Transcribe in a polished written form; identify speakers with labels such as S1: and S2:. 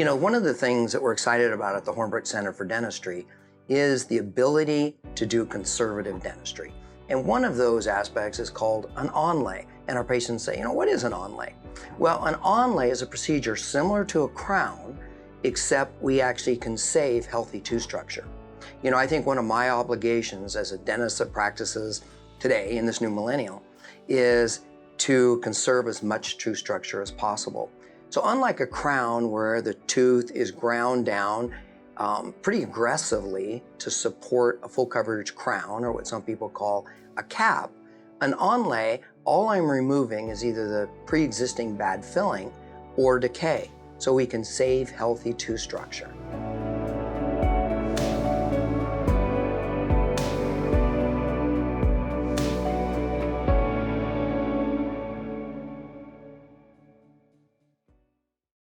S1: You know, one of the things that we're excited about at the Hornbrook Center for Dentistry is the ability to do conservative dentistry. And one of those aspects is called an onlay. And our patients say, you know, what is an onlay? Well, an onlay is a procedure similar to a crown, except we actually can save healthy tooth structure. You know, I think one of my obligations as a dentist that practices today in this new millennium is to conserve as much tooth structure as possible. So unlike a crown where the tooth is ground down pretty aggressively to support a full coverage crown, or what some people call a cap, an onlay, all I'm removing is either the pre-existing bad filling or decay, so we can save healthy tooth structure.